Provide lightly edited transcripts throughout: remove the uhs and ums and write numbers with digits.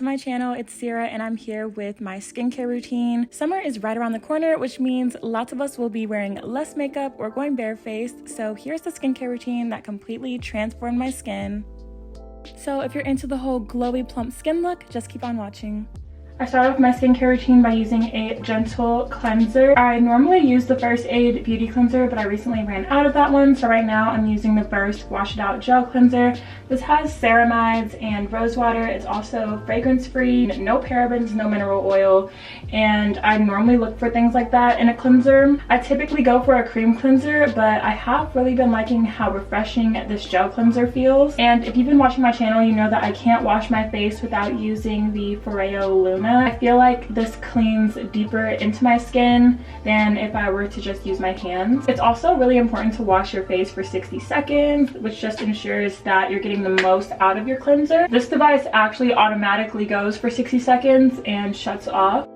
to my channel. It's Sierra and I'm here with my skincare routine. Summer is right around the corner, which means lots of us will be wearing less makeup or going barefaced. So here's the skincare routine that completely transformed my skin. So if you're into the whole glowy plump skin look, just keep on watching. I started off my skincare routine by using a gentle cleanser. I normally use the First Aid Beauty Cleanser, but I recently ran out of that one. So right now I'm using the Burst Wash It Out Gel Cleanser. This has ceramides and rose water. It's also fragrance free, no parabens, no mineral oil. And I normally look for things like that in a cleanser. I typically go for a cream cleanser, but I have really been liking how refreshing this gel cleanser feels. And if you've been watching my channel, you know that I can't wash my face without using the Foreo Luna. I feel like this cleans deeper into my skin than if I were to just use my hands. It's also really important to wash your face for 60 seconds, which just ensures that you're getting the most out of your cleanser. This device actually automatically goes for 60 seconds and shuts off.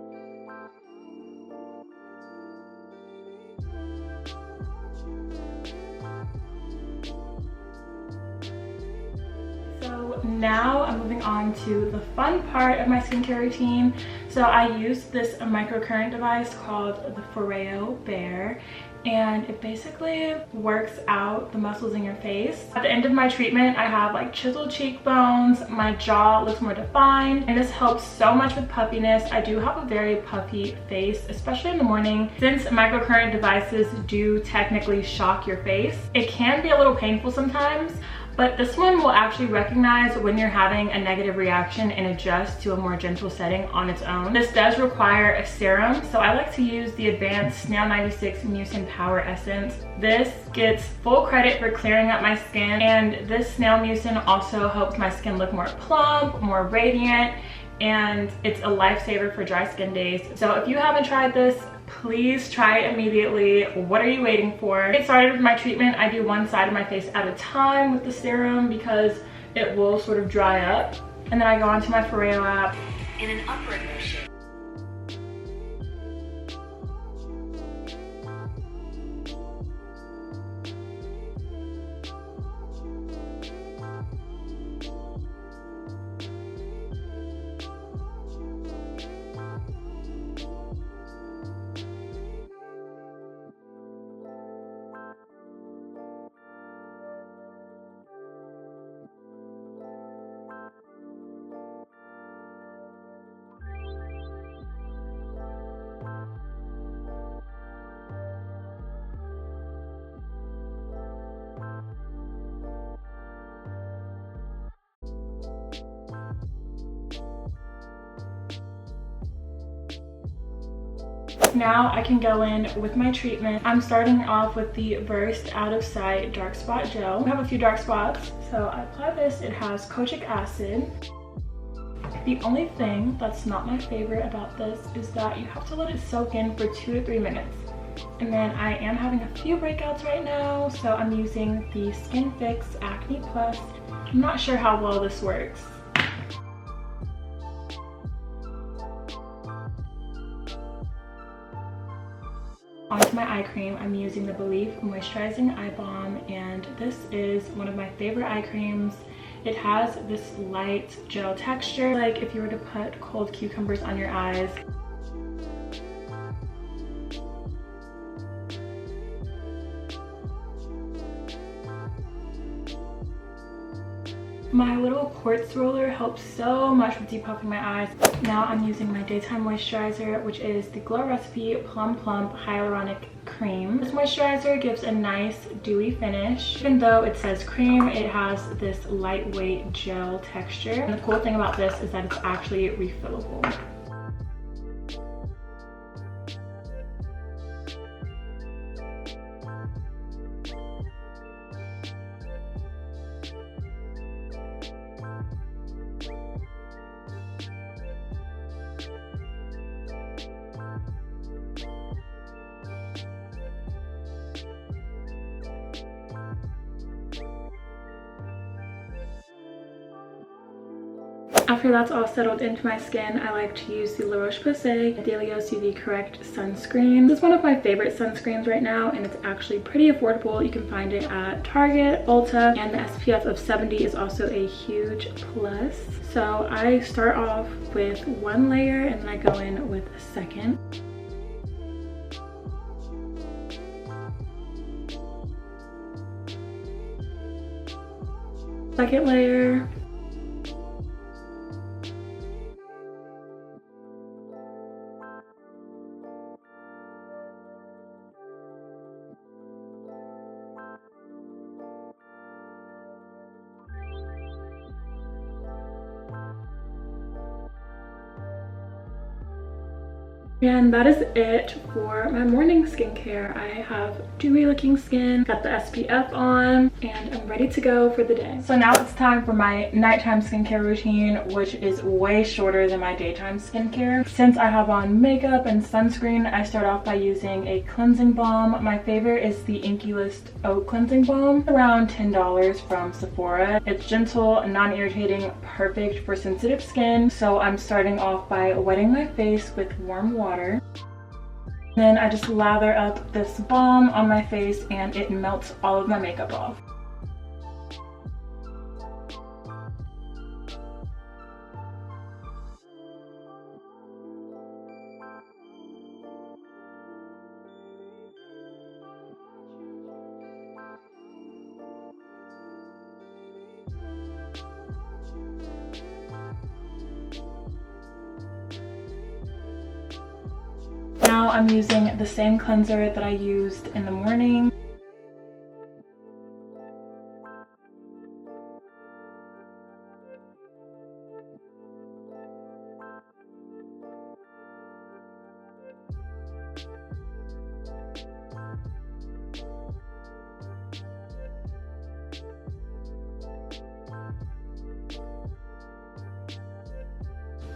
Now I'm moving on to the fun part of my skincare routine. So I use this microcurrent device called the Foreo Bear, and it basically works out the muscles in your face. At the end of my treatment, I have like chiseled cheekbones, my jaw looks more defined, and this helps so much with puffiness. I do have a very puffy face, especially in the morning. Since microcurrent devices do technically shock your face, it can be a little painful sometimes. But this one will actually recognize when you're having a negative reaction and adjust to a more gentle setting on its own. This does require a serum, so I like to use the Advanced Snail 96 Mucin Power Essence. This gets full credit for clearing up my skin, and this snail mucin also helps my skin look more plump, more radiant, and it's a lifesaver for dry skin days. So if you haven't tried this, please try it immediately. What are you waiting for? To get started with my treatment, I do one side of my face at a time with the serum because it will sort of dry up. And then I go onto my Foreo app. In an upward motion. Now I can go in with my treatment. I'm starting off with the Burst Out of Sight Dark Spot Gel. I have a few dark spots, so I apply this. It has kojic acid. The only thing that's not my favorite about this is that you have to let it soak in for 2 to 3 minutes. And then I am having a few breakouts right now, so I'm using the Skin Fix Acne Plus. I'm not sure how well this works. Onto my eye cream, I'm using the Belief Moisturizing Eye Balm, and this is one of my favorite eye creams. It has this light gel texture, like if you were to put cold cucumbers on your eyes. My little quartz roller helps so much with depuffing my eyes. Now I'm using my daytime moisturizer, which is the Glow Recipe Plum Plump Hyaluronic Cream. This moisturizer gives a nice dewy finish. Even though it says cream, it has this lightweight gel texture. And the cool thing about this is that it's actually refillable. After that's all settled into my skin, I like to use the La Roche-Posay Delios UV Correct Sunscreen. This is one of my favorite sunscreens right now, and it's actually pretty affordable. You can find it at Target, Ulta, and the SPF of 70 is also a huge plus. So I start off with one layer and then I go in with a second. Second layer. And that is it for my morning skincare. I have dewy looking skin, got the SPF on, and I'm ready to go for the day. So now it's time for my nighttime skincare routine, which is way shorter than my daytime skincare. Since I have on makeup and sunscreen, I start off by using a cleansing balm. My favorite is the Inkey List Oat Cleansing Balm, around $10 from Sephora. It's gentle, non-irritating, perfect for sensitive skin. So I'm starting off by wetting my face with warm water. Then I just lather up this balm on my face and it melts all of my makeup off. Now I'm using the same cleanser that I used in the morning.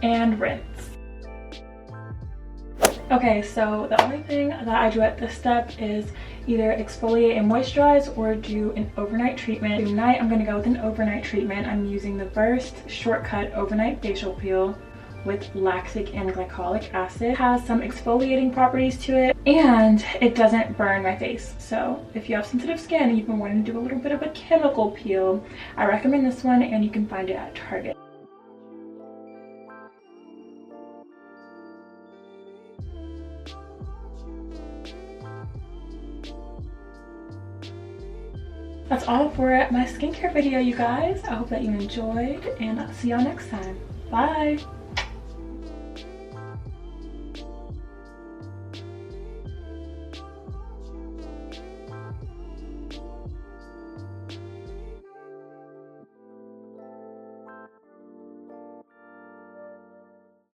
And rinse. Okay, so the only thing that I do at this step is either exfoliate and moisturize or do an overnight treatment. Tonight I'm going to go with an overnight treatment. I'm using the Versed Shortcut Overnight Facial Peel with lactic and glycolic acid. It has some exfoliating properties to it and it doesn't burn my face. So if you have sensitive skin and you've been wanting to do a little bit of a chemical peel, I recommend this one, and you can find it at Target. That's all for my skincare video, you guys. I hope that you enjoyed, and I'll see y'all next time. Bye!